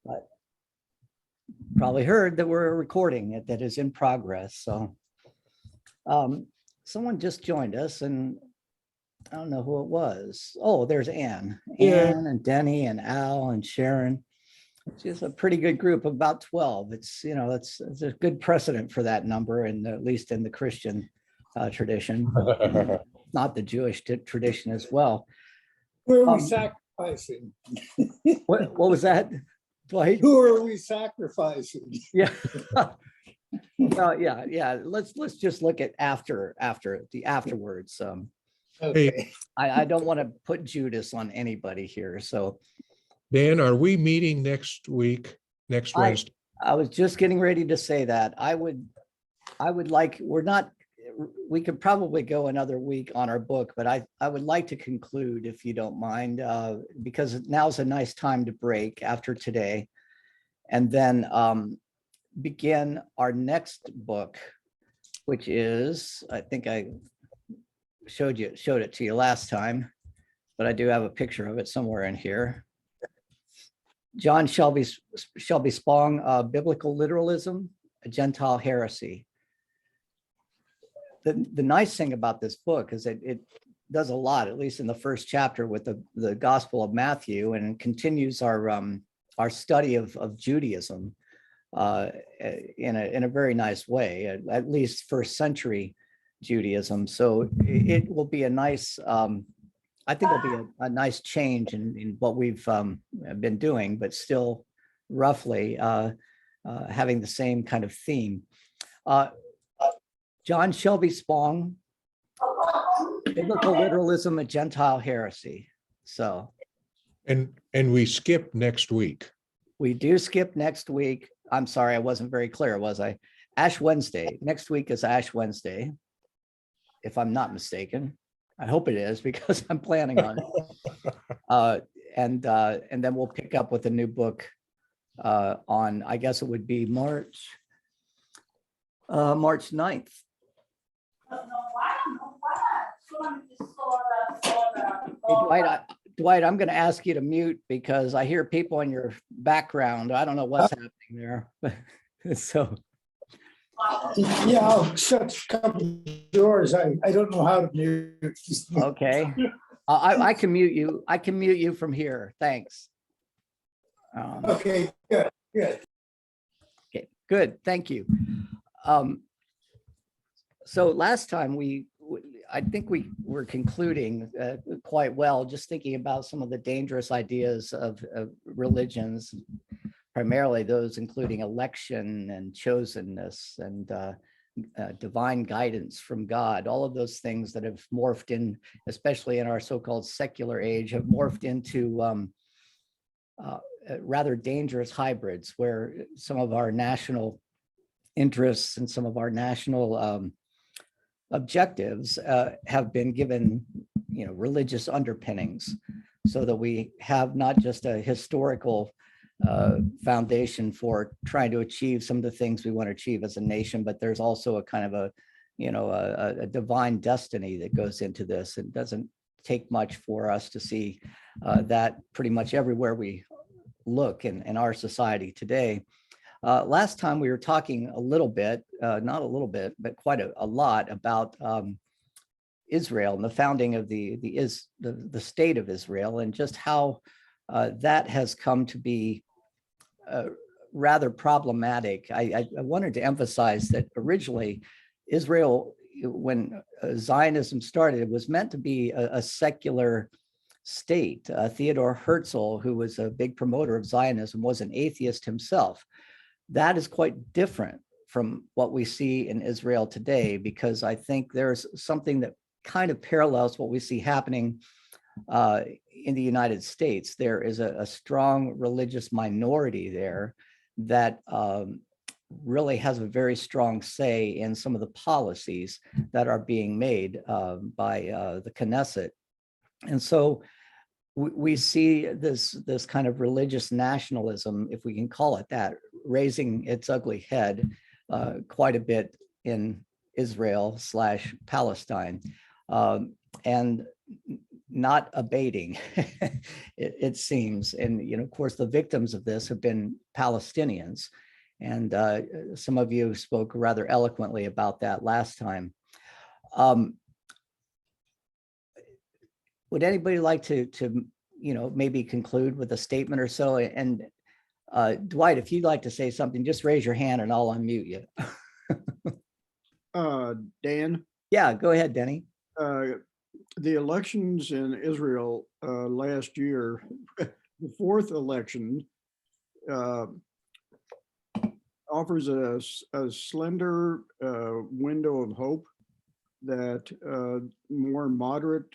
But probably heard that we're recording it, that is in progress. So someone just joined us, and I don't know who it was. Oh, there's Ann. Yeah. Ann and Denny and Al and Sharon. It's just a pretty good group of about 12. It's, you know, it's a good precedent for that number, and at least in the Christian tradition, but not the Jewish tradition as well. Who are we sacrificing? What was that, Dwight? Who are we sacrificing? Yeah. Well, yeah. Let's just look at after the afterwards. Okay. I don't want to put Judas on anybody here. So Dan, are we meeting next week, next Wednesday? I was just getting ready to say that. I would like, we could probably go another week on our book, but I would like to conclude, if you don't mind, because now's a nice time to break after today, and then begin our next book, which is, I think I showed it to you last time, but I do have a picture of it somewhere in here. John Shelby Spong, Biblical Literalism, a Gentile Heresy. The nice thing about this book is that it does a lot, at least in the first chapter, with the Gospel of Matthew, and continues our study of Judaism in a very nice way, at least first century Judaism. So it will be a nice, I think it'll be a nice change in what we've been doing, but still roughly having the same kind of theme. John Shelby Spong, Biblical Literalism, a Gentile Heresy. So, And we skip next week. we do skip next week. I'm sorry, I wasn't very clear, was I? Ash Wednesday. Next week is Ash Wednesday, if I'm not mistaken. I hope it is, because I'm planning on it. And then we'll pick up with a new book on, I guess it would be March 9th. Hey, Dwight, I'm going to ask you to mute, because I hear people in your background. I don't know what's happening there. So, Yeah, I'll shut a couple of doors. I don't know how to mute. okay. I can mute you. I can mute you from here. Thanks. Okay, good. Okay, good. Thank you. So last time I think we were concluding quite well, just thinking about some of the dangerous ideas of religions, primarily those including election and chosenness and divine guidance from God. All of those things that have morphed in, especially in our so-called secular age, have morphed into rather dangerous hybrids, where some of our national interests and some of our national objectives have been given, religious underpinnings, so that we have not just a historical foundation for trying to achieve some of the things we want to achieve as a nation, but there's also a kind of a divine destiny that goes into this. It doesn't take much for us to see that pretty much everywhere we look in our society today. Last time we were talking a little bit, not a little bit, but quite a lot about Israel and the founding of the state of Israel, and just how that has come to be rather problematic. I wanted to emphasize that originally Israel, when Zionism started, it was meant to be a secular state. Theodor Herzl, who was a big promoter of Zionism, was an atheist himself. That is quite different from what we see in Israel today, because I think there's something that kind of parallels what we see happening in the United States. There is a strong religious minority there that really has a very strong say in some of the policies that are being made by the Knesset. And so we see this kind of religious nationalism, if we can call it that, raising its ugly head quite a bit in Israel/Palestine. And not abating, it seems. And, of course, the victims of this have been Palestinians. And some of you spoke rather eloquently about that last time. Would anybody like to maybe conclude with a statement or so? And Dwight, if you'd like to say something, just raise your hand and I'll unmute you. Dan, Yeah, go ahead, Denny. the elections in Israel last year, the fourth election offers a slender window of hope that more moderate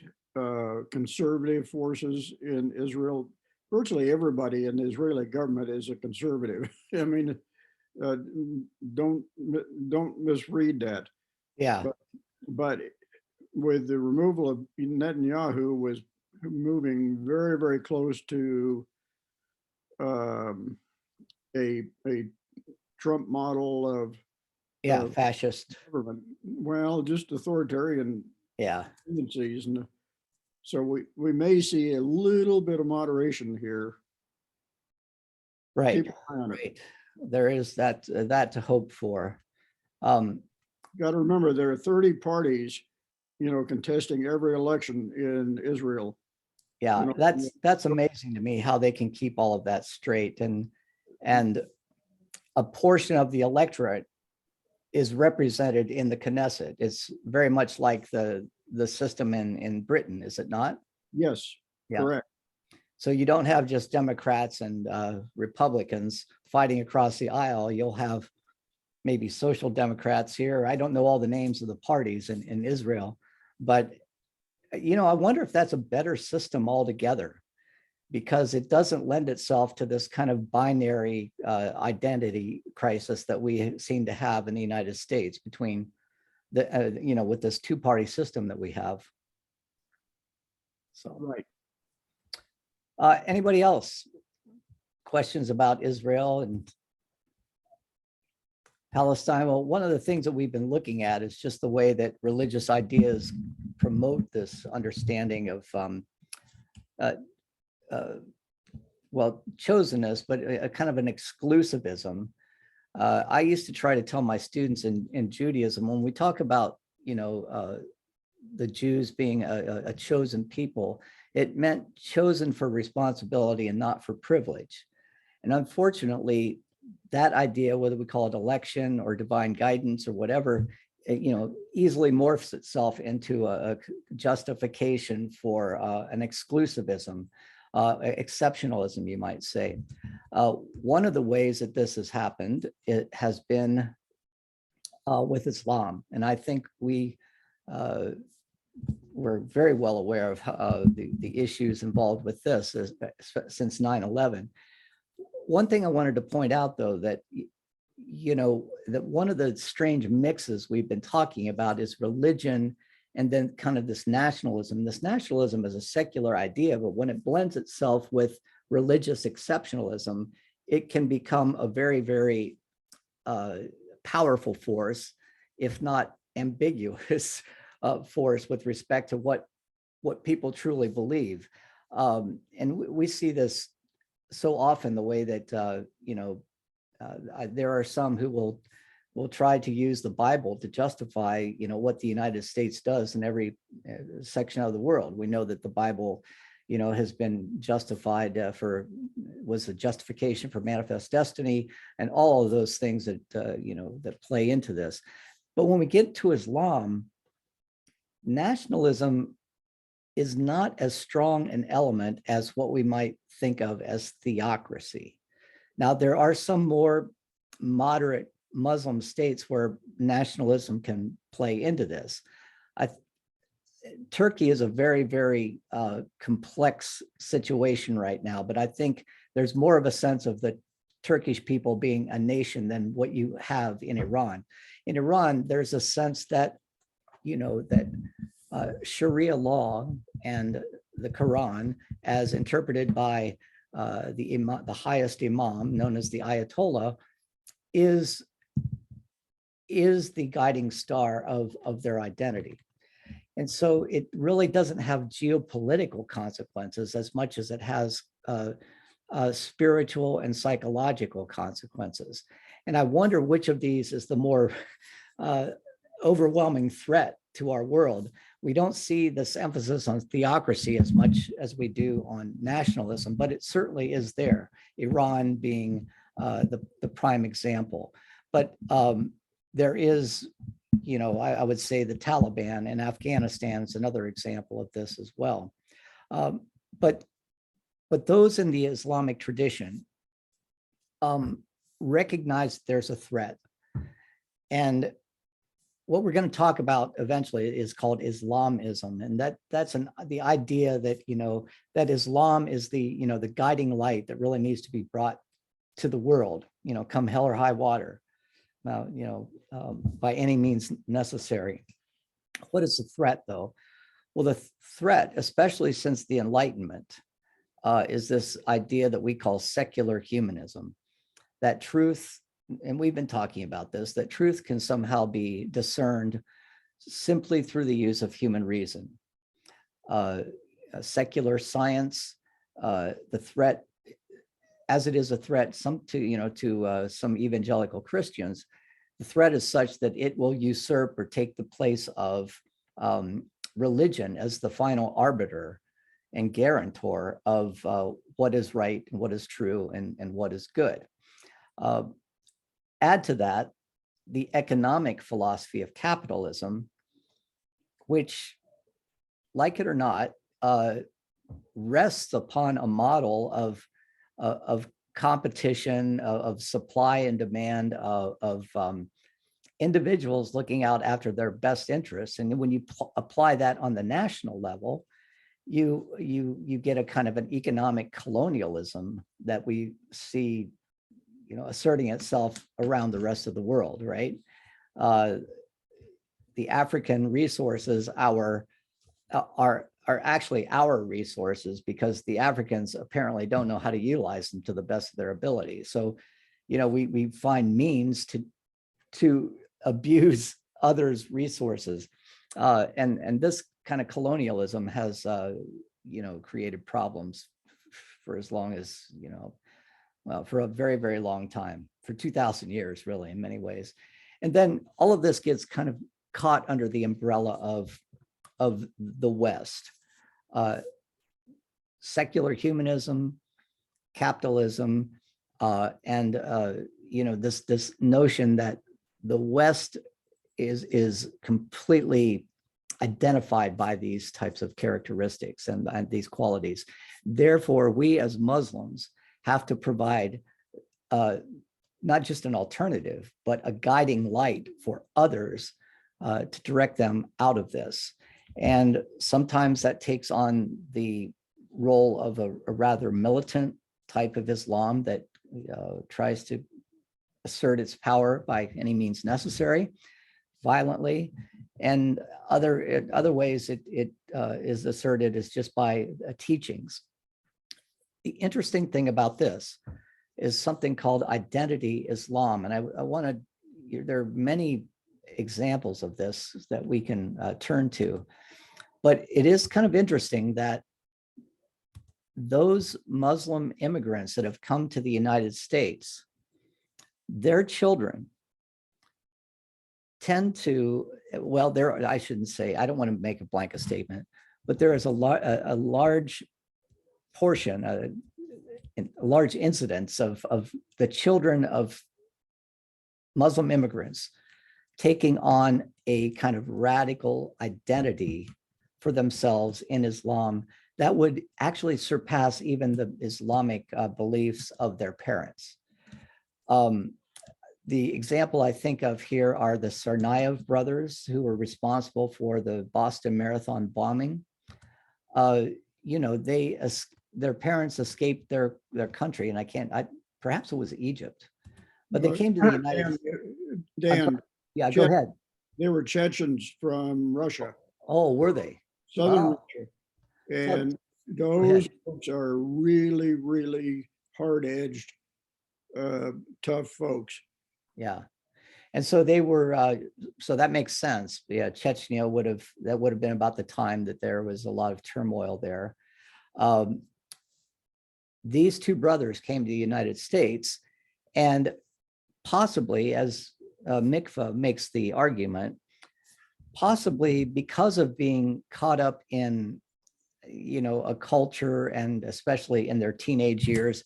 conservative forces in Israel, virtually everybody in the Israeli government is a conservative. I mean, don't misread that. Yeah. But with the removal of Netanyahu was moving very, very close to a Trump model of Fascist. government. Well, just authoritarian Yeah. tendencies. And so we may see a little bit of moderation here. Right. Keep an eye on it. Right. There is that to hope for. Got to remember, there are 30 parties, contesting every election in Israel. Yeah, that's amazing to me how they can keep all of that straight. And a portion of the electorate is represented in the Knesset. It's very much like the system in Britain, is it not? Yes, Yeah. correct. So you don't have just Democrats and Republicans fighting across the aisle. You'll have maybe social democrats here. I don't know all the names of the parties in Israel, but I wonder if that's a better system altogether, because it doesn't lend itself to this kind of binary identity crisis that we seem to have in the United States between the, with this two-party system that we have. So, Right. Anybody else? Questions about Israel and Palestine? Well, one of the things that we've been looking at is just the way that religious ideas promote this understanding of, chosenness, but a kind of an exclusivism. I used to try to tell my students in Judaism, when we talk about, the Jews being a chosen people, it meant chosen for responsibility and not for privilege. And unfortunately, that idea, whether we call it election or divine guidance or whatever, easily morphs itself into a justification for an exclusivism, exceptionalism, you might say. One of the ways that this has happened, it has been with Islam. And I think we're very well aware of the issues involved with this since 9/11. One thing I wanted to point out, though, that that one of the strange mixes we've been talking about is religion and then kind of this nationalism. This nationalism is a secular idea, but when it blends itself with religious exceptionalism, it can become a very, very powerful force, if not ambiguous force with respect to what people truly believe. And we see this so often, the way that there are some who will try to use the Bible to justify what the United States does in every section of the world. We know that the Bible has been justified was a justification for manifest destiny and all of those things that that play into this. But when we get to Islam, nationalism is not as strong an element as what we might think of as theocracy. Now, there are some more moderate Muslim states where nationalism can play into this. Turkey is a very, very complex situation right now, but I think there's more of a sense of the Turkish people being a nation than what you have in Iran. In Iran, there's a sense that, Sharia law and the Quran, as interpreted by the highest imam, known as the Ayatollah, is the guiding star of their identity. And so it really doesn't have geopolitical consequences as much as it has spiritual and psychological consequences. And I wonder which of these is the more overwhelming threat to our world. We don't see this emphasis on theocracy as much as we do on nationalism, but it certainly is there, Iran being the prime example. But there is, I would say the Taliban in Afghanistan is another example of this as well. But those in the Islamic tradition recognize there's a threat. And what we're going to talk about eventually is called Islamism. And that's the idea that, that Islam is the guiding light that really needs to be brought to the world, come hell or high water, by any means necessary. What is the threat though? Well, the threat, especially since the Enlightenment, is this idea that we call secular humanism, that truth, and we've been talking about this, that truth can somehow be discerned simply through the use of human reason. Secular science, the threat, as it is a threat to some evangelical Christians, the threat is such that it will usurp or take the place of religion as the final arbiter and guarantor of what is right and what is true and what is good. Add to that the economic philosophy of capitalism, which, like it or not, rests upon a model of competition, of supply and demand, of individuals looking out after their best interests. And when you apply that on the national level, you get a kind of an economic colonialism that we see asserting itself around the rest of the world, right? The African resources are actually our resources because the Africans apparently don't know how to utilize them to the best of their ability. So, we find means to abuse others' resources, and this kind of colonialism has created problems for as long as for a very, very long time, for 2,000 years, really, in many ways. And then all of this gets kind of caught under the umbrella of the West. Secular humanism, capitalism, and this notion that the West is completely identified by these types of characteristics and these qualities. Therefore, we as Muslims have to provide not just an alternative, but a guiding light for others to direct them out of this. And sometimes that takes on the role of a rather militant type of Islam that tries to assert its power by any means necessary, violently. And other ways it is asserted is just by teachings. The interesting thing about this is something called identity Islam. And I want to, there are many examples of this that we can turn to, but it is kind of interesting that those Muslim immigrants that have come to the United States, their children tend to, I shouldn't say, I don't want to make a blanket statement, but there is a large portion, a large incidence of the children of Muslim immigrants taking on a kind of radical identity for themselves in Islam that would actually surpass even the Islamic beliefs of their parents. The example I think of here are the Tsarnaev brothers, who were responsible for the Boston Marathon bombing. Their parents escaped their country, and perhaps it was Egypt, but they came to the United States. Dan, Yeah, go ahead. they were Chechens from Russia, Oh, were they? southern Wow. Russia. And ahead. those folks are really, really hard-edged, tough folks. Yeah. And so they were, so that makes sense. Yeah, Chechnya that would have been about the time that there was a lot of turmoil there. These two brothers came to the United States, and possibly, as Mikva makes the argument, possibly because of being caught up in, a culture, and especially in their teenage years,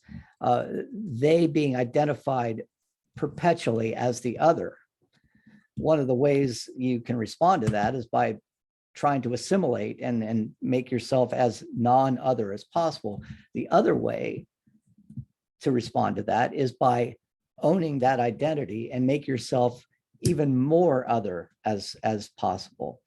they being identified perpetually as the other. One of the ways you can respond to that is by trying to assimilate and make yourself as non-other as possible. The other way to respond to that is by owning that identity and make yourself even more other as possible.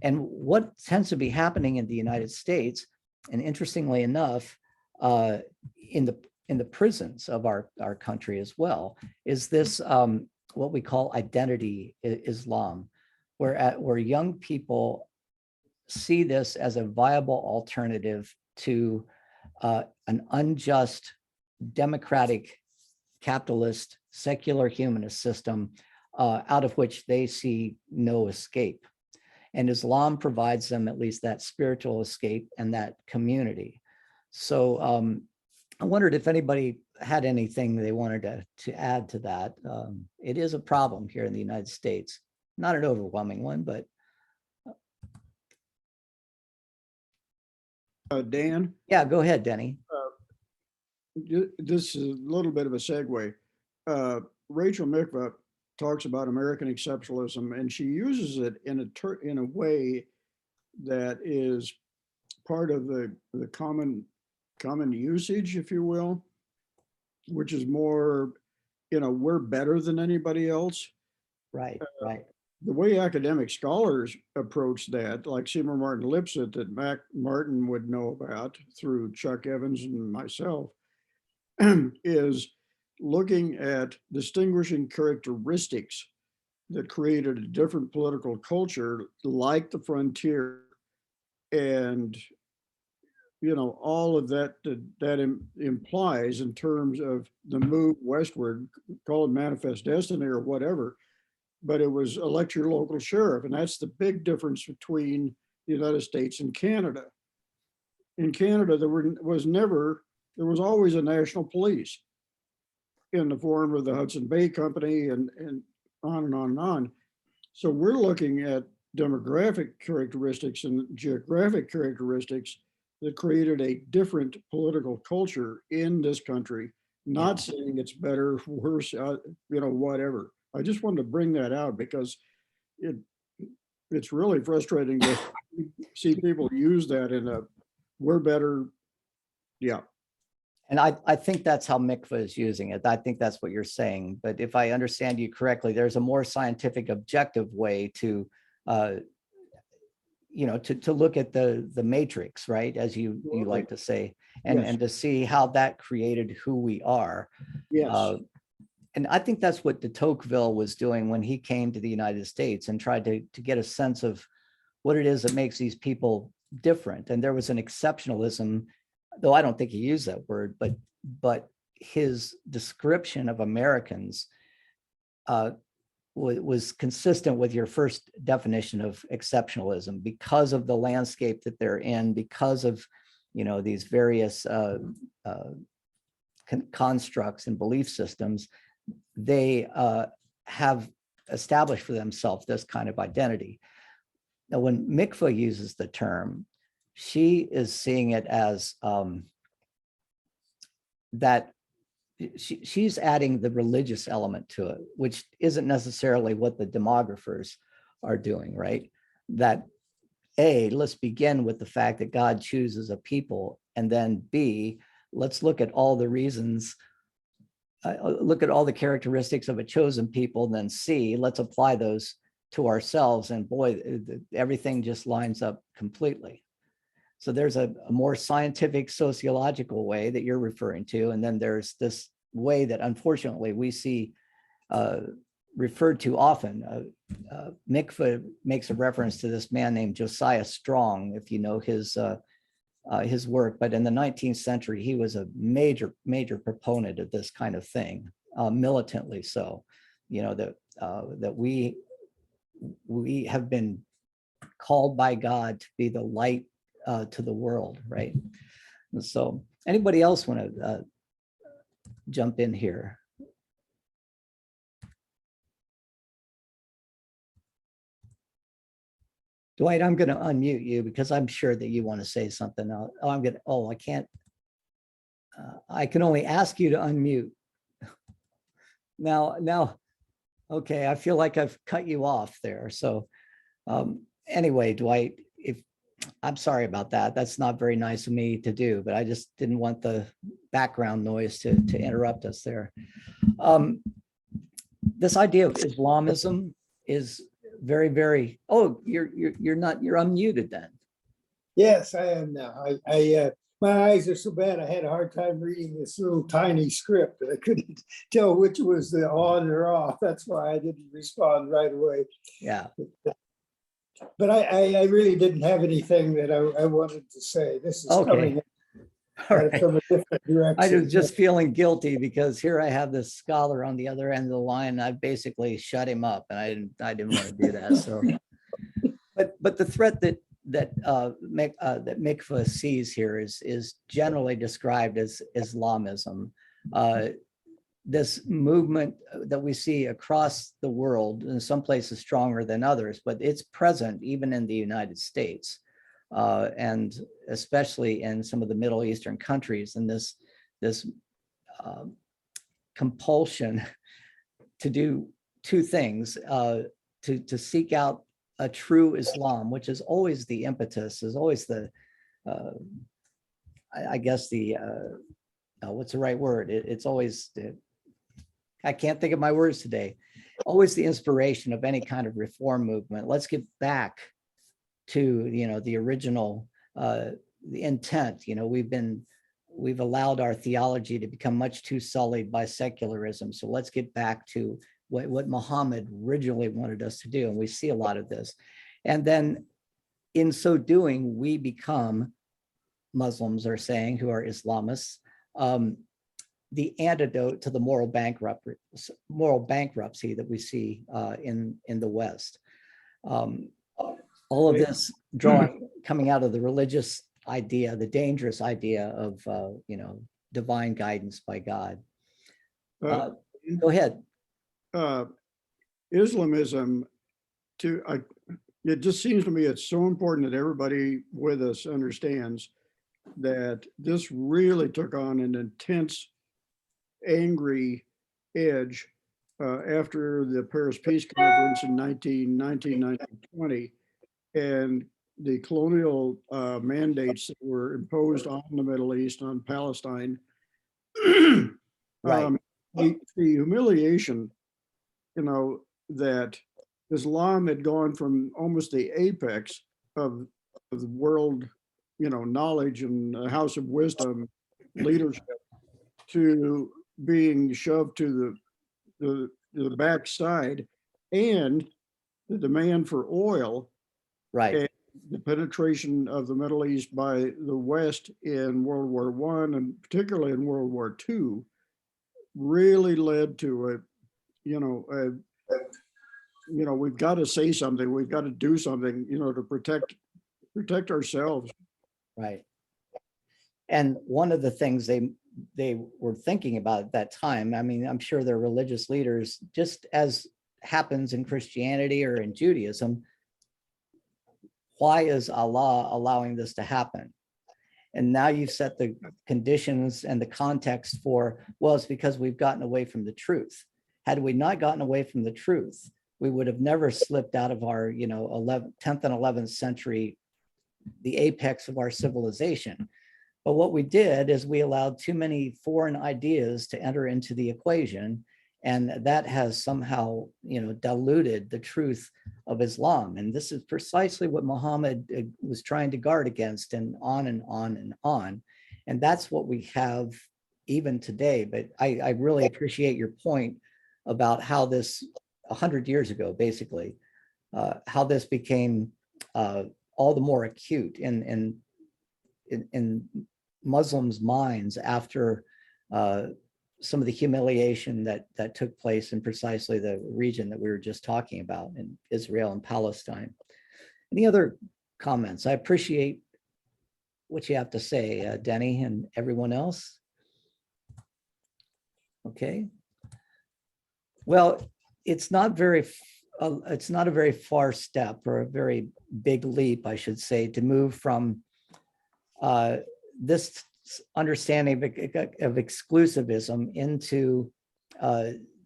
And what tends to be happening in the United States, and interestingly enough, in the prisons of our country as well, is this what we call identity Islam, where young people see this as a viable alternative to an unjust, democratic, capitalist, secular humanist system out of which they see no escape. And Islam provides them at least that spiritual escape and that community. So I wondered if anybody had anything they wanted to add to that. It is a problem here in the United States, not an overwhelming one, but. Dan, Yeah, go ahead, Denny. this is a little bit of a segue. Rachel Mikva talks about American exceptionalism, and she uses it in a way that is part of the common usage, if you will, which is more, we're better than anybody else. Right, right. The way academic scholars approach that, like Seymour Martin Lipset, that Mac Martin would know about through Chuck Evans and myself, is looking at distinguishing characteristics that created a different political culture, like the frontier, and all of that implies in terms of the move westward, call it manifest destiny or whatever, but it was elect your local sheriff, and that's the big difference between the United States and Canada. In Canada, there was always a national police in the form of the Hudson Bay Company and on and on and on. So we're looking at demographic characteristics and geographic characteristics that created a different political culture in this country, not saying it's better, worse, whatever. I just wanted to bring that out because it's really frustrating to see people use that in a we're better. Yeah. And I think that's how Mikva is using it. I think that's what you're saying. But if I understand you correctly, there's a more scientific, objective way to, to look at the matrix, right? As you like to say, and to see how that created who we are. Yes. And I think that's what de Tocqueville was doing when he came to the United States and tried to get a sense of what it is that makes these people different. And there was an exceptionalism, though I don't think he used that word, but his description of Americans was consistent with your first definition of exceptionalism because of the landscape that they're in, because of these various constructs and belief systems. They have established for themselves this kind of identity. Now, when Mikva uses the term, she is seeing it as that she's adding the religious element to it, which isn't necessarily what the demographers are doing, right? That let's begin with the fact that God chooses a people, and then B, let's look at all the reasons, look at all the characteristics of a chosen people, then C, let's apply those to ourselves, and boy, everything just lines up completely. So there's a more scientific, sociological way that you're referring to, and then there's this way that unfortunately we see referred to often. Mikva makes a reference to this man named Josiah Strong, if you know his work, but in the 19th century, he was a major proponent of this kind of thing, militantly so. that we have been called by God to be the light to the world, right? And so, anybody else want to jump in here? Dwight, I'm going to unmute you because I'm sure that you want to say something. I can't. I can only ask you to unmute. Now, okay, I feel like I've cut you off there. So anyway, Dwight, I'm sorry about that. That's not very nice of me to do, but I just didn't want the background noise to interrupt us there. This idea of Islamism is very, very, oh, you're unmuted then. Yes, I am now. My eyes are so bad, I had a hard time reading this little tiny script. I couldn't tell which was the on or off. That's why I didn't respond right away. Yeah. But I really didn't have anything that I wanted to say. This is coming All right. from a different direction. I was just feeling guilty because here I have this scholar on the other end of the line. And I basically shut him up, and I didn't want to do that. So, but the threat that Mikva sees here is generally described as Islamism. This movement that we see across the world, in some places stronger than others, but it's present even in the United States, and especially in some of the Middle Eastern countries. And this compulsion to do two things, to seek out a true Islam, which is always the impetus, is always the, I guess the, what's the right word? It's always, I can't think of my words today, always the inspiration of any kind of reform movement. Let's get back to, the original, the intent. We've allowed our theology to become much too sullied by secularism. So let's get back to what Muhammad originally wanted us to do. And we see a lot of this. And then in so doing, we become, Muslims are saying, who are Islamists, the antidote to the moral bankruptcy that we see in the West. All of this coming out of the religious idea, the dangerous idea of divine guidance by God. Go ahead. Islamism, it just seems to me it's so important that everybody with us understands that this really took on an intense, angry edge after the Paris Peace Conference in 1920, and the colonial mandates that were imposed on the Middle East, on Palestine. Right. The humiliation, that Islam had gone from almost the apex of the world, knowledge and a house of wisdom leadership, to being shoved to the backside, and the demand for oil, Right. and the penetration of the Middle East by the West in World War I, and particularly in World War II, really led to we've got to say something, we've got to do something, to protect ourselves. Right. And one of the things they were thinking about at that time, I mean, I'm sure their religious leaders, just as happens in Christianity or in Judaism, why is Allah allowing this to happen? And now you've set the conditions and the context for, well, it's because we've gotten away from the truth. Had we not gotten away from the truth, we would have never slipped out of our, 10th and 11th century, the apex of our civilization. But what we did is we allowed too many foreign ideas to enter into the equation, and that has somehow, diluted the truth of Islam. And this is precisely what Muhammad was trying to guard against, and on and on and on. And that's what we have even today. But I really appreciate your point about how this 100 years ago, basically, how this became all the more acute in Muslims' minds after some of the humiliation that took place in precisely the region that we were just talking about in Israel and Palestine. Any other comments? I appreciate what you have to say, Denny, and everyone else. Okay. Well, it's not a very far step, or a very big leap, I should say, to move from this understanding of exclusivism into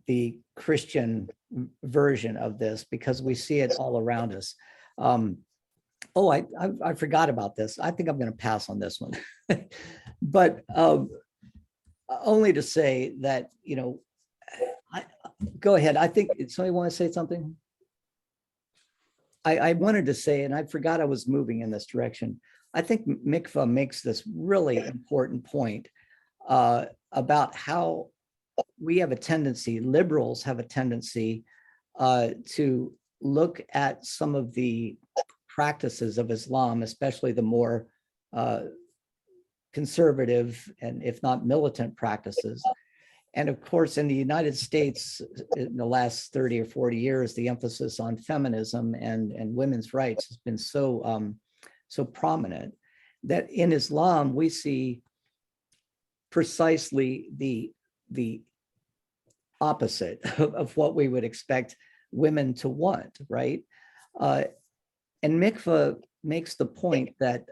the Christian version of this, because we see it all around us. Oh, I forgot about this. I think I'm going to pass on this one, but only to say that, you know, go ahead. I think somebody want to say something. I wanted to say, and I forgot I was moving in this direction. I think Mikva makes this really important point about how we have a tendency, liberals have a tendency to look at some of the practices of Islam, especially the more conservative and if not militant practices. And of course, in the United States, in the last 30 or 40 years, the emphasis on feminism and women's rights has been so prominent that in Islam, we see precisely the opposite of what we would expect women to want, right? And Mikva makes the point that,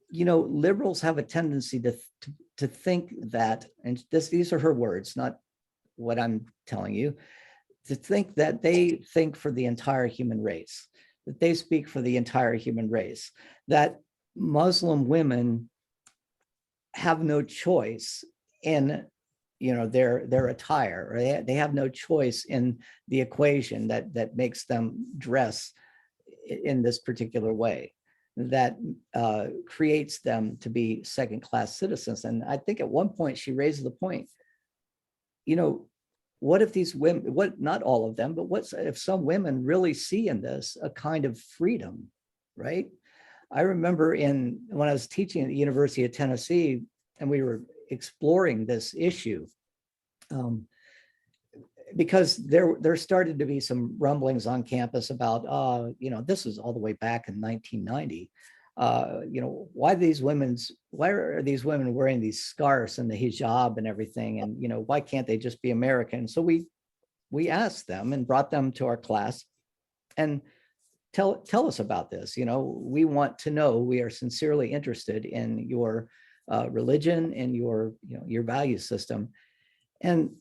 you know, liberals have a tendency to think that, and these are her words, not what I'm telling you, to think that they think for the entire human race, that they speak for the entire human race, that Muslim women have no choice in, you know, their attire, or they have no choice in the equation that makes them dress in this particular way, that creates them to be second-class citizens. And I think at one point she raises the point, you know, what if these women, not all of them, but what if some women really see in this a kind of freedom, right? I remember when I was teaching at the University of Tennessee and we were exploring this issue, because there started to be some rumblings on campus about, you know, this is all the way back in 1990. You know, why are these women wearing these scarves and the hijab and everything? And, you know, why can't they just be American? So we asked them and brought them to our class and tell us about this. You know, we want to know, we are sincerely interested in your religion and your, you know, your value system. And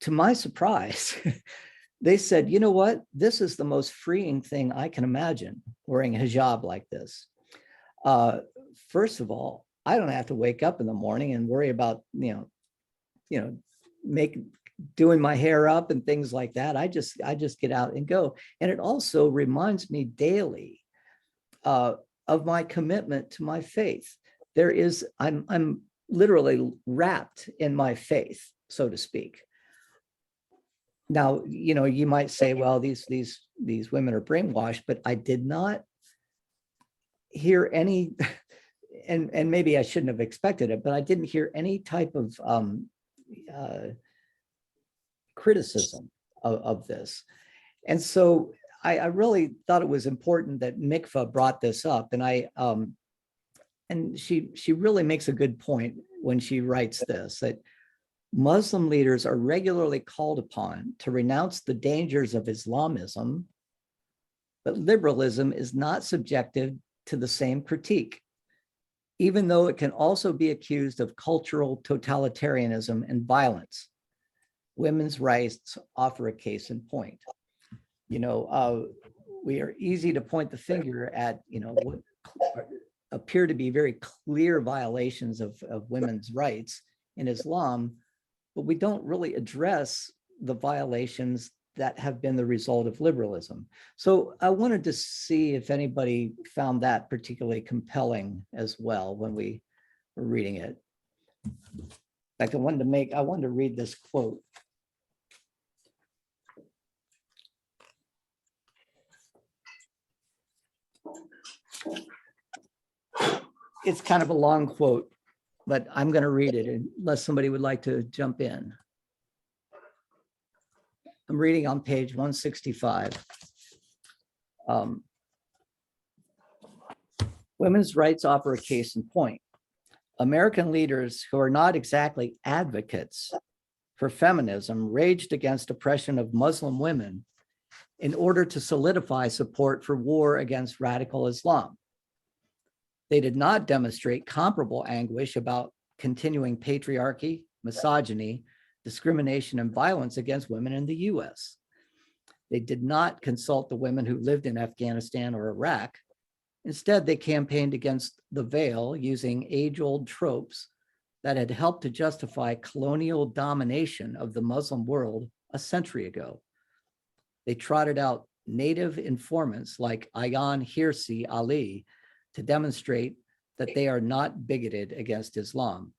to my surprise, they said, you know what, this is the most freeing thing I can imagine, wearing a hijab like this. First of all, I don't have to wake up in the morning and worry about, you know, doing my hair up and things like that. I just get out and go. And it also reminds me daily of my commitment to my faith. I'm literally wrapped in my faith, so to speak. Now, you know, you might say, well, these women are brainwashed, but I did not hear any, and maybe I shouldn't have expected it, but I didn't hear any type of criticism of this. And so I really thought it was important that Mikva brought this up, and she really makes a good point when she writes this, that Muslim leaders are regularly called upon to renounce the dangers of Islamism, but liberalism is not subjected to the same critique, even though it can also be accused of cultural totalitarianism and violence. Women's rights offer a case in point. You know, we are easy to point the finger at, you know, what appear to be very clear violations of women's rights in Islam, but we don't really address the violations that have been the result of liberalism. So I wanted to see if anybody found that particularly compelling as well when we were reading it. In fact, I wanted to read this quote. It's kind of a long quote, but I'm going to read it unless somebody would like to jump in. I'm reading on page 165. Women's rights offer a case in point. American leaders who are not exactly advocates for feminism raged against oppression of Muslim women in order to solidify support for war against radical Islam. They did not demonstrate comparable anguish about continuing patriarchy, misogyny, discrimination, and violence against women in the US. They did not consult the women who lived in Afghanistan or Iraq. Instead, they campaigned against the veil using age-old tropes that had helped to justify colonial domination of the Muslim world a century ago. They trotted out native informants like Ayaan Hirsi Ali to demonstrate that they are not bigoted against Islam.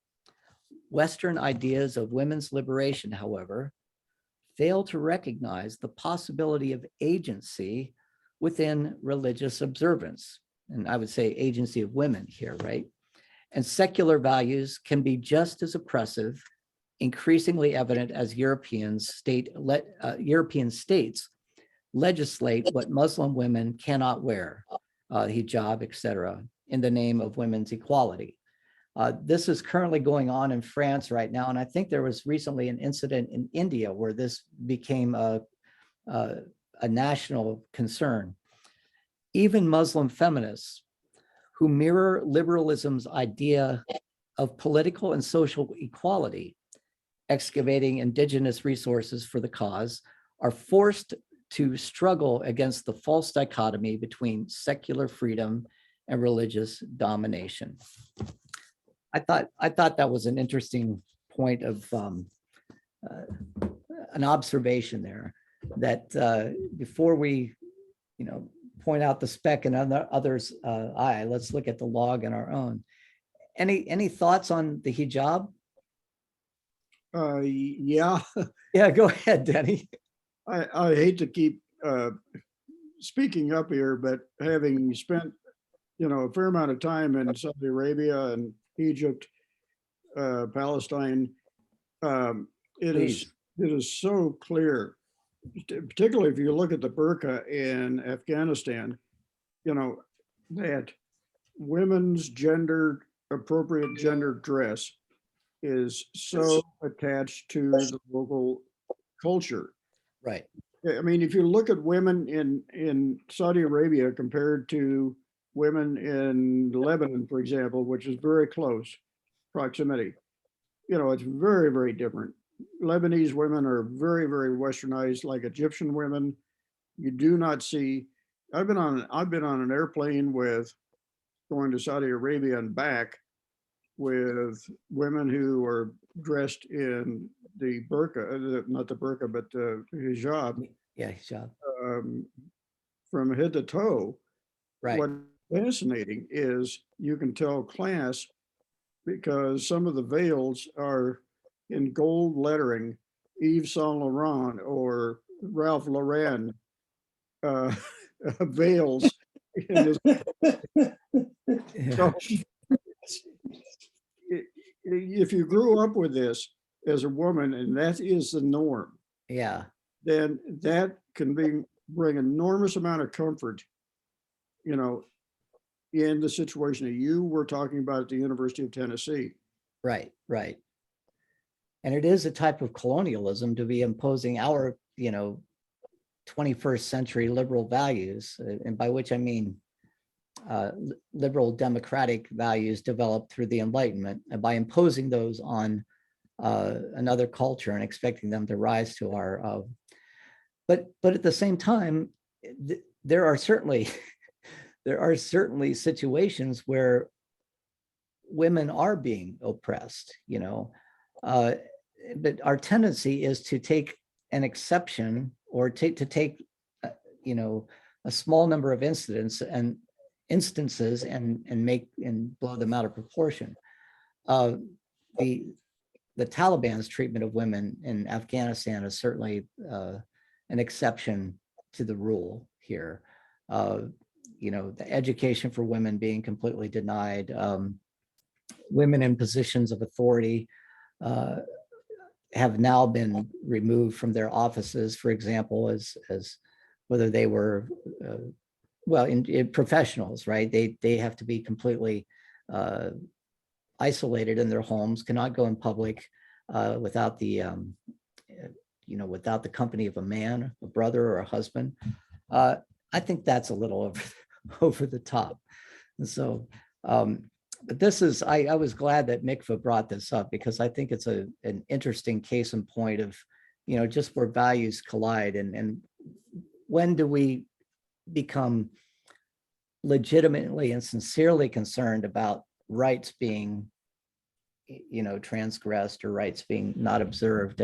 Western ideas of women's liberation, however, fail to recognize the possibility of agency within religious observance. And I would say agency of women here, right? And secular values can be just as oppressive, increasingly evident as European states legislate what Muslim women cannot wear, hijab, etc., in the name of women's equality. This is currently going on in France right now, and I think there was recently an incident in India where this became a national concern. Even Muslim feminists who mirror liberalism's idea of political and social equality, excavating indigenous resources for the cause, are forced to struggle against the false dichotomy between secular freedom and religious domination. I thought that was an interesting point of an observation there, that before we, point out the speck in others' eye, let's look at the log in our own. Any thoughts on the hijab? Yeah, Yeah, go ahead, Denny. I hate to keep speaking up here, but having spent, a fair amount of time in Saudi Arabia and Egypt, Palestine, it is so clear, particularly if you look at the burqa in Afghanistan, that women's appropriate gender dress is so attached to the local culture. Right. I mean, if you look at women in Saudi Arabia compared to women in Lebanon, for example, which is very close proximity, it's very, very different. Lebanese women are very, very westernized, like Egyptian women. You do not see. I've been on an airplane going to Saudi Arabia and back with women who are dressed in the burqa, not the burqa, but the hijab. Yeah, hijab. From head to toe. Right. What's fascinating is you can tell class because some of the veils are in gold lettering, Yves Saint Laurent or Ralph Lauren veils. So, if you grew up with this as a woman and that is the norm, Yeah, then that can bring enormous amount of comfort, in the situation that you were talking about at the University of Tennessee. right. And it is a type of colonialism to be imposing our, 21st century liberal values, and by which I mean liberal democratic values developed through the Enlightenment, and by imposing those on another culture and expecting them to rise to our. But at the same time, there are certainly situations where women are being oppressed, but our tendency is to take an exception or to take a small number of instances and blow them out of proportion. The Taliban's treatment of women in Afghanistan is certainly an exception to the rule here. The education for women being completely denied, women in positions of authority have now been removed from their offices, for example, as whether they were, well, in professionals, right? They have to be completely isolated in their homes, cannot go in public without the, without the company of a man, a brother, or a husband. I think that's a little over the top. And so, but this is, I was glad that Mikva brought this up, because I think it's an interesting case in point of, just where values collide, and when do we become legitimately and sincerely concerned about rights being, transgressed, or rights being not observed,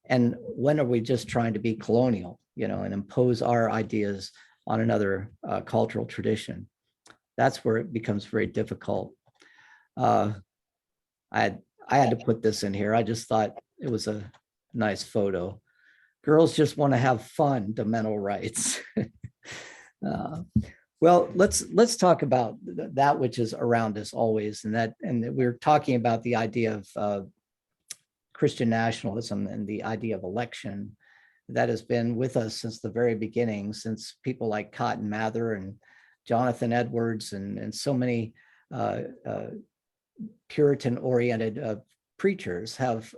and when are we just trying to be colonial, and impose our ideas on another cultural tradition? That's where it becomes very difficult. I had to put this in here. I just thought it was a nice photo. Girls just want to have fun, the mental rights. Well, let's talk about that which is around us always, and we're talking about the idea of Christian nationalism and the idea of election that has been with us since the very beginning, since people like Cotton Mather and Jonathan Edwards and so many Puritan-oriented preachers have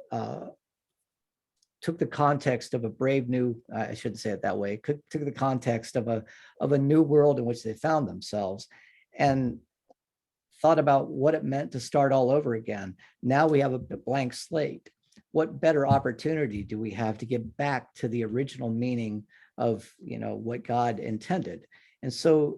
took the context of a brave new, I shouldn't say it that way, took the context of a new world in which they found themselves, and thought about what it meant to start all over again. Now we have a blank slate. What better opportunity do we have to get back to the original meaning of, what God intended? And so,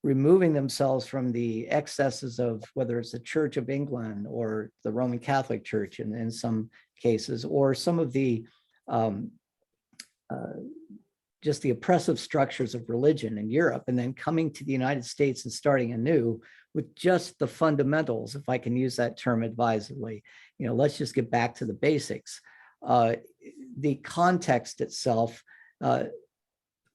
removing themselves from the excesses of whether it's the Church of England or the Roman Catholic Church in some cases, or some of the just the oppressive structures of religion in Europe, and then coming to the United States and starting anew with just the fundamentals, if I can use that term advisedly. Let's just get back to the basics. The context itself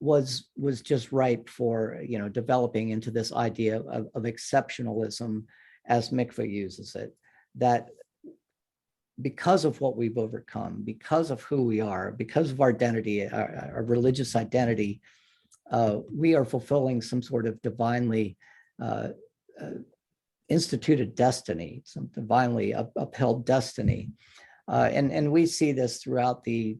was just ripe for developing into this idea of exceptionalism, as Mikva uses it, that because of what we've overcome, because of who we are, because of our identity, our religious identity, we are fulfilling some sort of divinely instituted destiny, some divinely upheld destiny. And we see this throughout the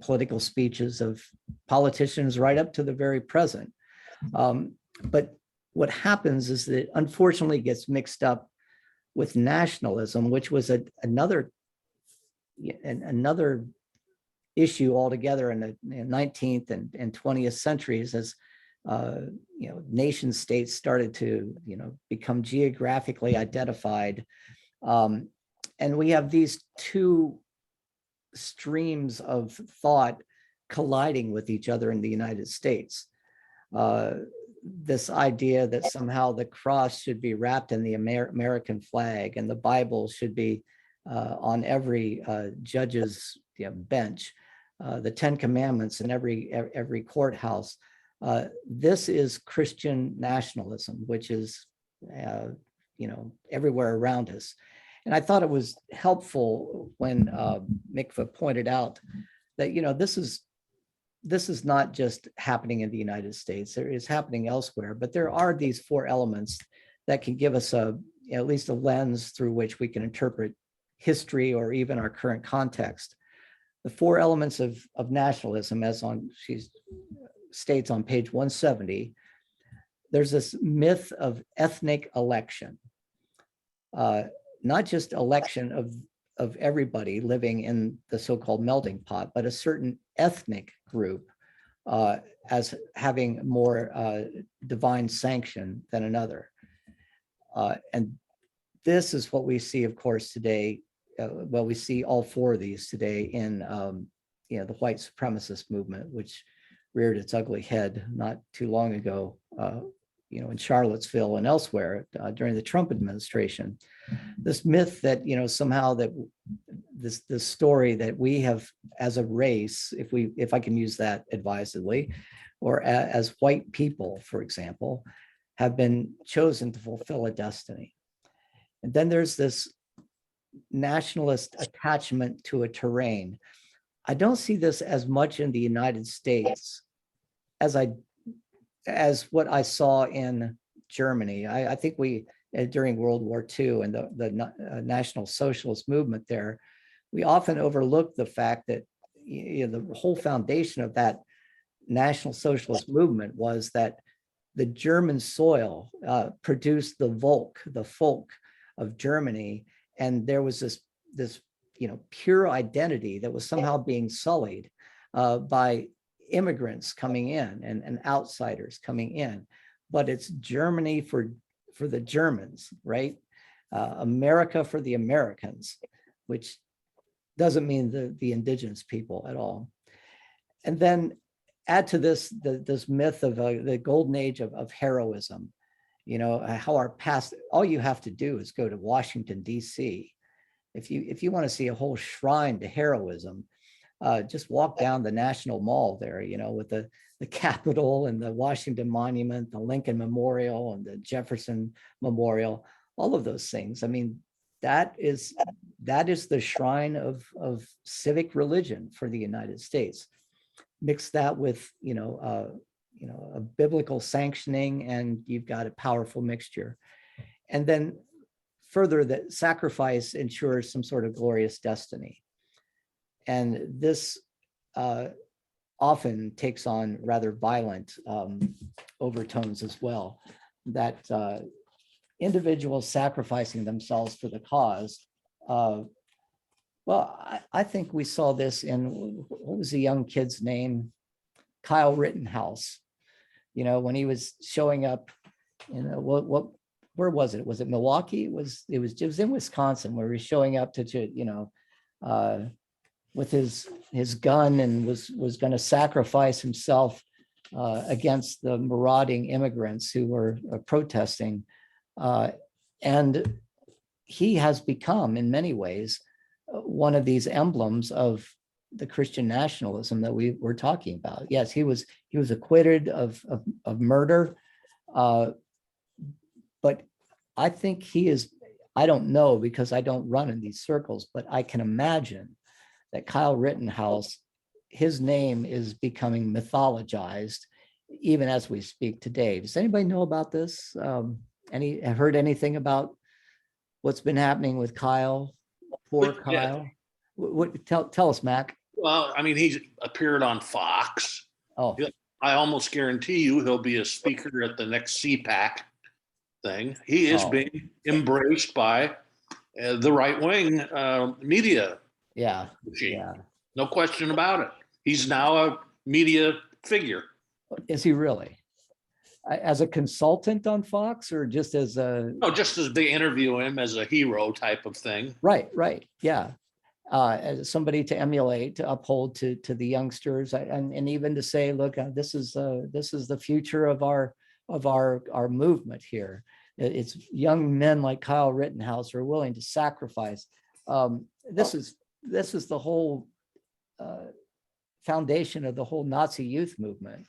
political speeches of politicians right up to the very present. But what happens is that unfortunately it gets mixed up with nationalism, which was another issue altogether in the 19th and 20th centuries, as nation states started to become geographically identified, and we have these two streams of thought colliding with each other in the United States. This idea that somehow the cross should be wrapped in the American flag, and the Bible should be on every judge's bench, the 10 Commandments in every courthouse. This is Christian nationalism, which is everywhere around us. And I thought it was helpful when Mikva pointed out that this is not just happening in the United States. It is happening elsewhere, but there are these four elements that can give us at least a lens through which we can interpret history or even our current context. The four elements of nationalism, as she states on page 170, there's this myth of ethnic election, not just election of everybody living in the so-called melting pot, but a certain ethnic group as having more divine sanction than another. And this is what we see, of course, today. We see all four of these today in the white supremacist movement, which reared its ugly head not too long ago, in Charlottesville and elsewhere during the Trump administration. This myth that somehow that this story that we have as a race, if I can use that advisedly, or as white people, for example, have been chosen to fulfill a destiny. And then there's this nationalist attachment to a terrain. I don't see this as much in the United States as what I saw in Germany. I think we, during World War II and the National Socialist movement there, we often overlook the fact that the whole foundation of that National Socialist movement was that the German soil produced the folk of Germany, and there was this pure identity that was somehow being sullied by immigrants coming in and outsiders coming in. But it's Germany for the Germans, right? America for the Americans, which doesn't mean the indigenous people at all. And then add to this this myth of the golden age of heroism, how our past, all you have to do is go to Washington, D.C. If you want to see a whole shrine to heroism, just walk down the National Mall there, with the Capitol and the Washington Monument, the Lincoln Memorial and the Jefferson Memorial, all of those things. I mean, that is the shrine of civic religion for the United States. Mix that with, a biblical sanctioning, and you've got a powerful mixture. And then further, that sacrifice ensures some sort of glorious destiny. And this often takes on rather violent overtones as well, that individuals sacrificing themselves for the cause. Well, I think we saw this in, what was the young kid's name? Kyle Rittenhouse, when he was showing up, where was it? Was it Milwaukee? It was in Wisconsin, where he was showing up to with his gun, and was going to sacrifice himself against the marauding immigrants who were protesting. And he has become, in many ways, one of these emblems of the Christian nationalism that we were talking about. Yes, he was acquitted of murder, but I think he is, I don't know because I don't run in these circles, but I can imagine that Kyle Rittenhouse, his name is becoming mythologized even as we speak today. Does anybody know about this? Have heard anything about what's been happening with Kyle? Poor Kyle. Tell us, Mac. Well, I mean, he's appeared on Fox. Oh, I almost guarantee you he'll be a speaker at the next CPAC thing. He is being embraced by the right-wing media yeah, machine. yeah. No question about it. He's now a media figure. Is he really? As a consultant on Fox, or just as a? No, just as they interview him as a hero type of thing. Right, yeah. As somebody to emulate, to uphold to the youngsters, and even to say, look, this is the future of our movement here. It's young men like Kyle Rittenhouse who are willing to sacrifice. This is the whole foundation of the whole Nazi youth movement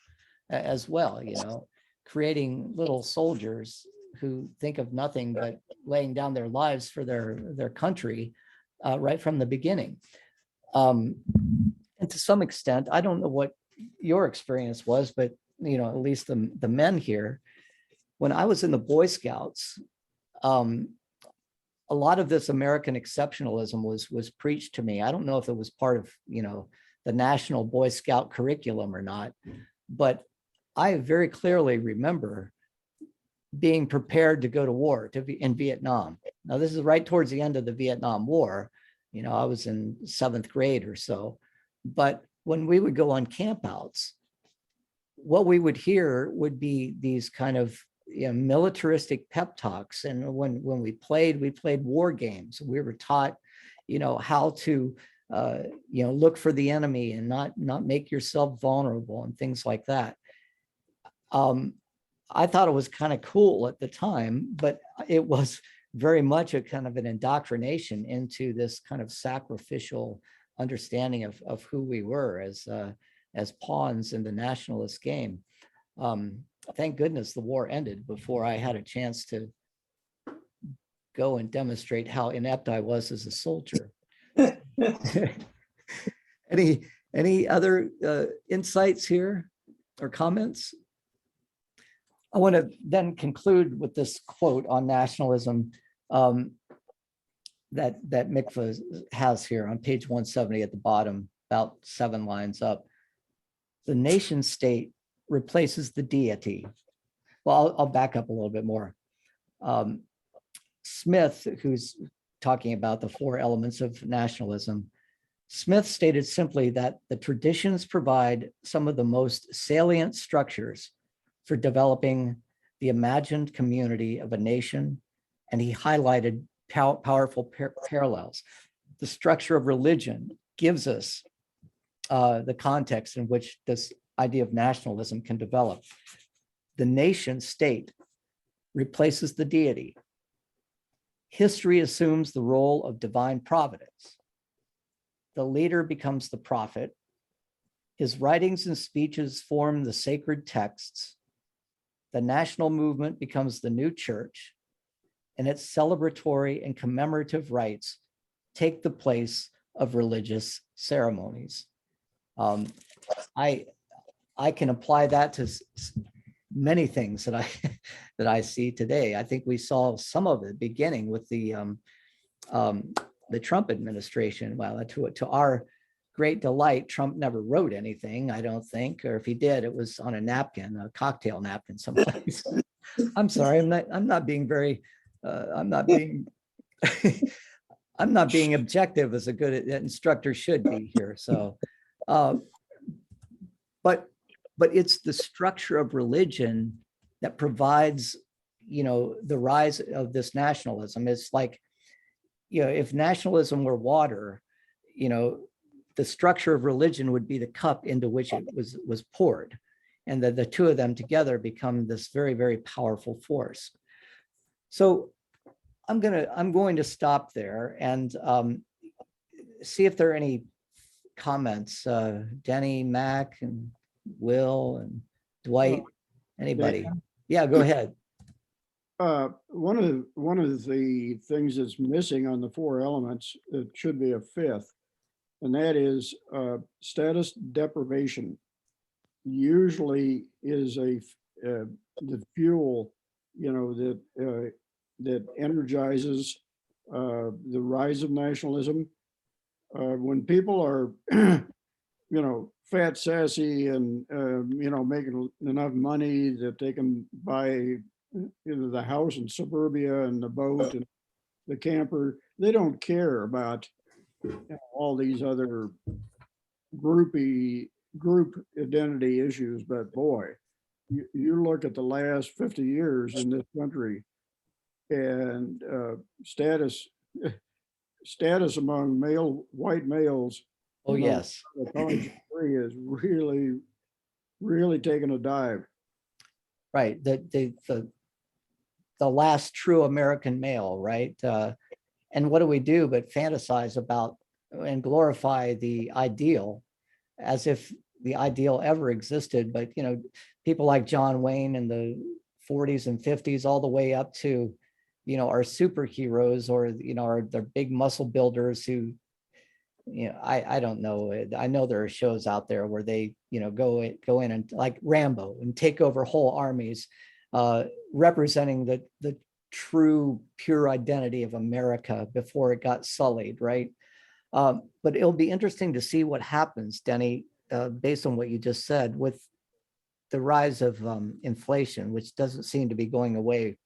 as well. Creating little soldiers who think of nothing but laying down their lives for their country right from the beginning. And to some extent, I don't know what your experience was, but at least the men here, when I was in the Boy Scouts, a lot of this American exceptionalism was preached to me. I don't know if it was part of the National Boy Scout curriculum or not, but I very clearly remember being prepared to go to war in Vietnam. Now, this is right towards the end of the Vietnam War. I was in 7th grade or so. But when we would go on campouts, what we would hear would be these kind of militaristic pep talks. And when we played war games. We were taught, how to look for the enemy and not make yourself vulnerable and things like that. I thought it was kind of cool at the time, but it was very much a kind of an indoctrination into this kind of sacrificial understanding of who we were as pawns in the nationalist game. Thank goodness the war ended before I had a chance to go and demonstrate how inept I was as a soldier. Any other insights here or comments? I want to then conclude with this quote on nationalism that Mikva has here on page 170 at the bottom, about 7 lines up. The nation state replaces the deity. Well, I'll back up a little bit more. Smith, who's talking about the 4 elements of nationalism, Smith stated simply that the traditions provide some of the most salient structures for developing the imagined community of a nation, and he highlighted powerful parallels. The structure of religion gives us the context in which this idea of nationalism can develop. The nation state replaces the deity. History assumes the role of divine providence. The leader becomes the prophet. His writings and speeches form the sacred texts. The national movement becomes the new church, and its celebratory and commemorative rites take the place of religious ceremonies. I can apply that to many things that I see today. I think we saw some of it beginning with the Trump administration. Well, to our great delight, Trump never wrote anything, I don't think, or if he did, it was on a napkin, a cocktail napkin someplace. I'm sorry, I'm not being very, I'm not being objective as a good instructor should be here. So, but it's the structure of religion that provides, the rise of this nationalism. It's like, if nationalism were water, the structure of religion would be the cup into which it was poured, and the two of them together become this very, very powerful force. So I'm going to stop there and see if there are any comments. Denny, Mac, and Will, and Dwight, anybody? Yeah, go ahead. One of the things that's missing on the 4 elements, it should be a 5th, and that is status deprivation. Usually is the fuel, that energizes the rise of nationalism. When people are, fat, sassy, and making enough money that they can buy the house in suburbia and the boat and the camper, they don't care about all these other group identity issues. But boy, you look at the last 50 years in this country, and status among white males. Oh, yes. The college degree is really taking a dive. Right. The last true American male, right? And what do we do but fantasize about and glorify the ideal as if the ideal ever existed? But, people like John Wayne in the 40s and 50s, all the way up to, our superheroes, or, they're big muscle builders who, I don't know. I know there are shows out there where they, go in and, like Rambo, and take over whole armies, representing the true pure identity of America before it got sullied, right? But it'll be interesting to see what happens, Denny, based on what you just said, with the rise of inflation, which doesn't seem to be going away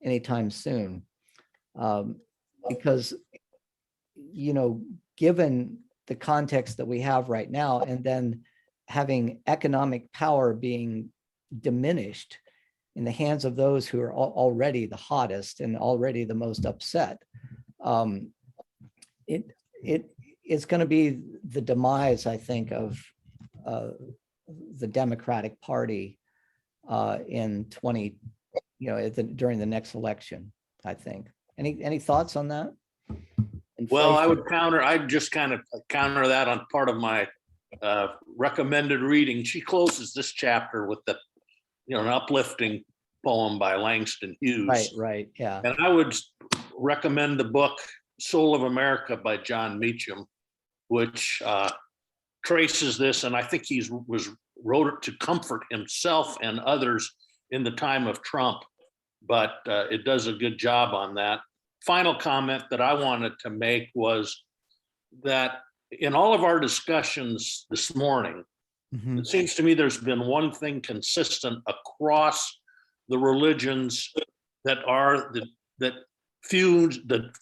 anytime soon, because, given the context that we have right now, and then having economic power being diminished in the hands of those who are already the hottest and already the most upset, it's going to be the demise, I think, of the Democratic Party during the next election, I think. Any thoughts on that? Well, I'd just kind of counter that on part of my recommended reading. She closes this chapter with an uplifting poem by Langston Hughes. Right, yeah. And I would recommend the book Soul of America by John Meacham, which traces this, and I think wrote it to comfort himself and others in the time of Trump, but it does a good job on that. Final comment that I wanted to make was that in all of our discussions this morning, Mhm. it seems to me there's been one thing consistent across the religions that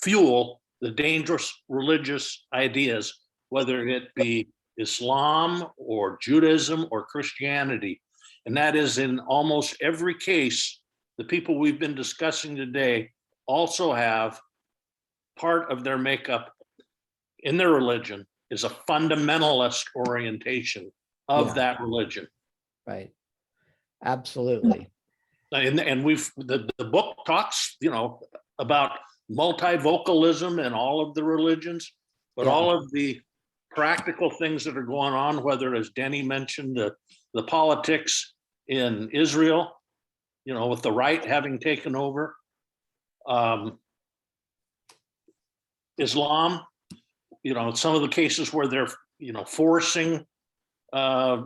fuel the dangerous religious ideas, whether it be Islam or Judaism or Christianity. And that is, in almost every case, the people we've been discussing today also have part of their makeup in their religion is a fundamentalist orientation of Yeah. that religion. Right. Absolutely. And the book talks, about multivocalism in all of the religions, but Yeah. all of the practical things that are going on, whether, as Denny mentioned, the politics in Israel, with the right having taken over, Islam, some of the cases where they're, forcing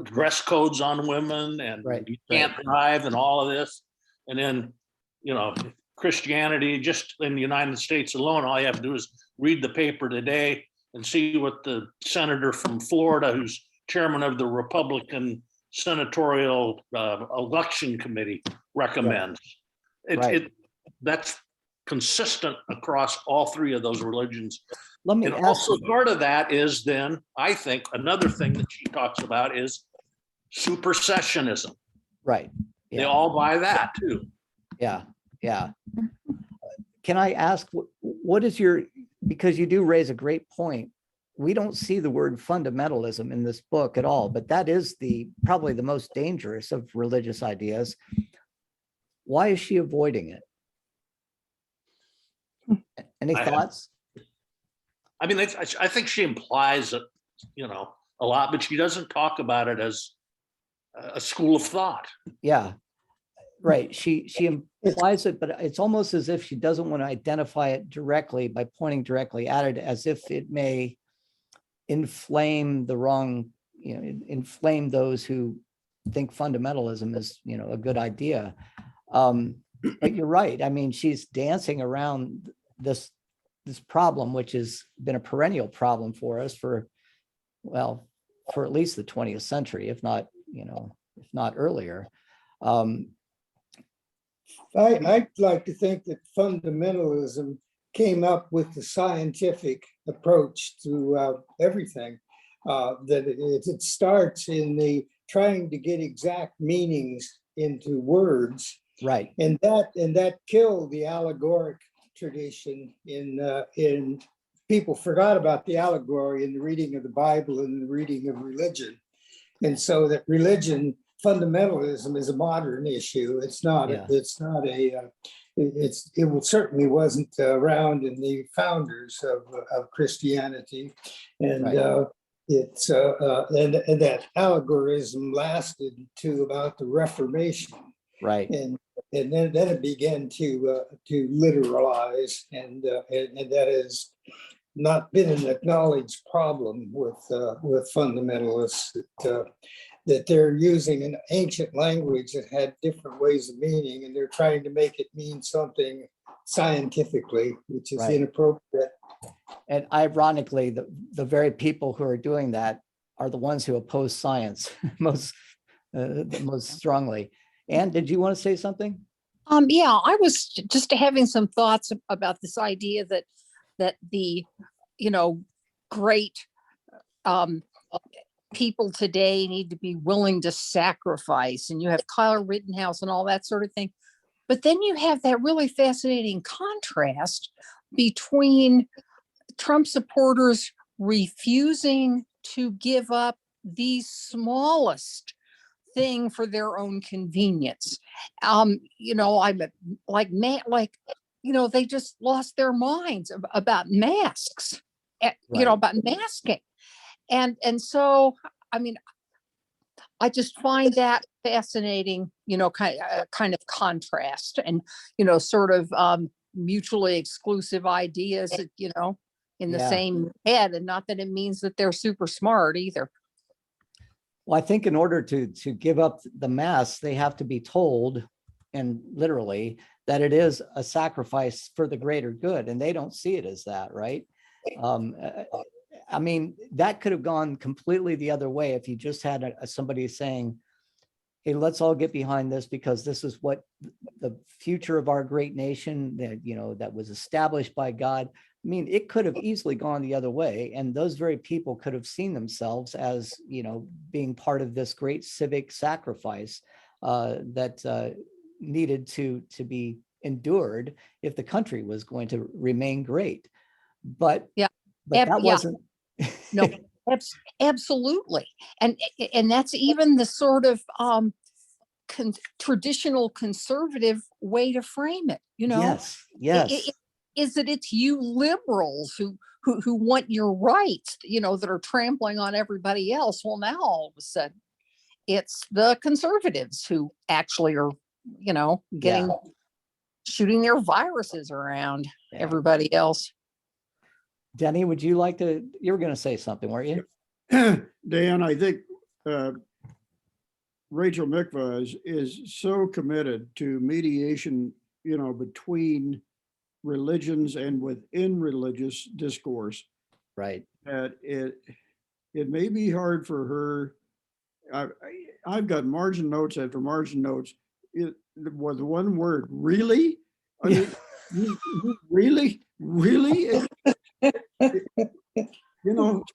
dress codes on women, and Right, you can't drive, and all of this. And then, Christianity, just in the United States alone, all you have to do is read the paper today and see what the senator from Florida, who's chairman of the Republican Senatorial Election Committee, recommends. Right. That's consistent across all three of those religions. Let me And ask also you, part of that is then, I think, another thing that she talks about is supersessionism. right. They Yeah, all buy that too. yeah. Can I ask, what is because you do raise a great point. We don't see the word fundamentalism in this book at all, but that is probably the most dangerous of religious ideas. Why is she avoiding it? Any thoughts? I mean, I think she implies it, a lot, but she doesn't talk about it as a school of thought. Yeah, right. She implies it, but it's almost as if she doesn't want to identify it directly by pointing directly at it, as if it may inflame inflame those who think fundamentalism is, a good idea. But you're right. I mean, she's dancing around this problem, which has been a perennial problem for us for at least the 20th century, if not earlier. I'd like to think that fundamentalism came up with the scientific approach to everything. That it starts in the trying to get exact meanings into words, Right. and that killed the allegoric tradition. In people forgot about the allegory in the reading of the Bible and the reading of religion, and so that religion. Fundamentalism is a modern issue. It's not. Yeah. It certainly wasn't around in the founders of Christianity, and Right. And that allegorism lasted to about the Reformation, Right. and then it began to literalize, and that has not been an acknowledged problem with fundamentalists, that they're using an ancient language that had different ways of meaning, and they're trying to make it mean something scientifically, which is Right. inappropriate. And ironically, the very people who are doing that are the ones who oppose science most strongly. Anne, did you want to say something? Yeah, I was just having some thoughts about this idea that the, great people today need to be willing to sacrifice, and you have Kyle Rittenhouse and all that sort of thing. But then you have that really fascinating contrast between Trump supporters refusing to give up the smallest thing for their own convenience. I'm they just lost their minds about masks, Right. about masking. And so, I mean, I just find that fascinating, kind of contrast and, sort of mutually exclusive ideas, in the Yeah. same head. And not that it means that they're super smart either. Well, I think in order to give up the mass, they have to be told, and literally, that it is a sacrifice for the greater good, and they don't see it as that, right? I mean, that could have gone completely the other way if you just had somebody saying, hey, let's all get behind this because this is what the future of our great nation that, that was established by God. I mean, it could have easily gone the other way. And those very people could have seen themselves as, being part of this great civic sacrifice that needed to be endured if the country was going to remain great. But that wasn't. No, absolutely. And that's even the sort of traditional conservative way to frame it, Yes. Is that it's you liberals who want your rights, that are trampling on everybody else. Well, now all of a sudden it's the conservatives who actually are, shooting their viruses around everybody else. Denny, would you like to, you were going to say something, weren't you? Dan, I think Rachel Mikva is so committed to mediation, between religions and within religious discourse. Right. That it may be hard for her. I've got margin notes after margin notes. It was one word, really? I mean, really?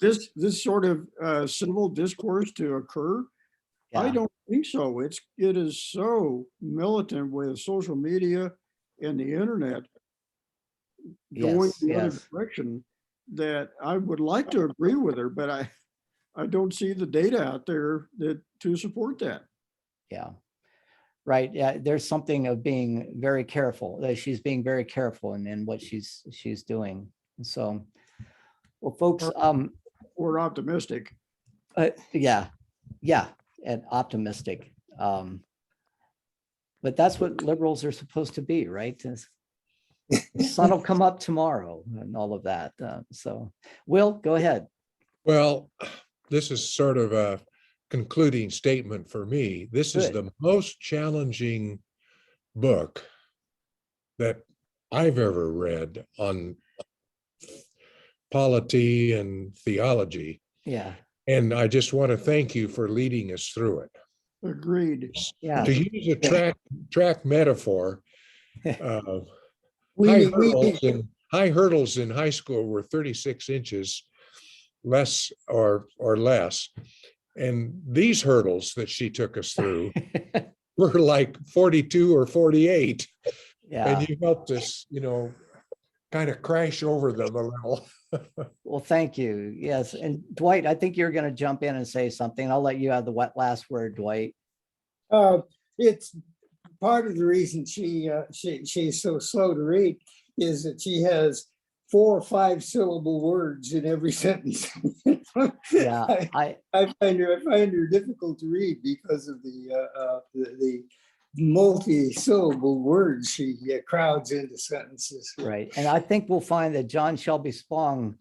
This sort of civil discourse to occur. Yeah. I don't think so. It is so militant with social media and the internet going the other direction that I would like to agree with her, but I don't see the data out there to support that. Yeah. Right. Yeah. There's something of being very careful. She's being very careful in what she's doing. And so, well, folks, we're optimistic. Yeah, and optimistic. But that's what liberals are supposed to be, right? The sun will come up tomorrow and all of that. So, Will, go ahead. Well, this is sort of a concluding statement for me. This is the most challenging book that I've ever read on polity and theology. Yeah. And I just want to thank you for leading us through it. Agreed. Yeah. To use a track metaphor, high hurdles in high school were 36 inches less or less. And these hurdles that she took us through were like 42 or 48. Yeah. And you helped us, kind of crash over them a little. Well, thank you. Yes. And Dwight, I think you're going to jump in and say something. I'll let you have the last word, Dwight. It's part of the reason she's so slow to read is that she has 4 or 5 syllable words in every sentence. Yeah, I find her difficult to read because of the multi-syllable words she crowds into sentences. Right. And I think we'll find that John Shelby Spong,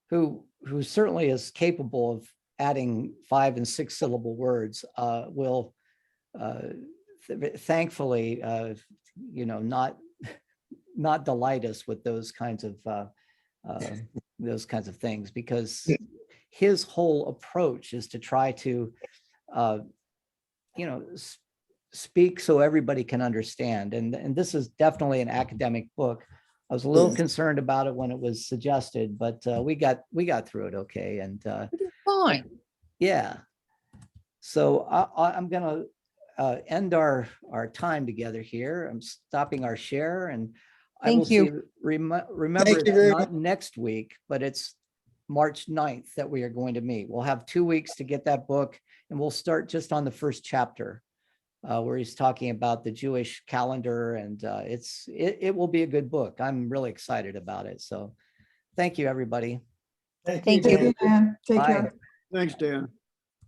who certainly is capable of adding 5 and 6 syllable words, will thankfully, not delight us with those kinds of things, because his whole approach is to try to, speak so everybody can understand. And this is definitely an academic book. I was a little concerned about it when it was suggested, but we got through it okay. And fine. Yeah. So I'm going to end our time together here. I'm stopping our share, and I will see. Remember, it's not next week, but it's March 9th that we are going to meet. We'll have 2 weeks to get that book, and we'll start just on the first chapter, where he's talking about the Jewish calendar, and it will be a good book. I'm really excited about it. So thank you, everybody. Thank you. Take care. Bye. Thanks, Dan.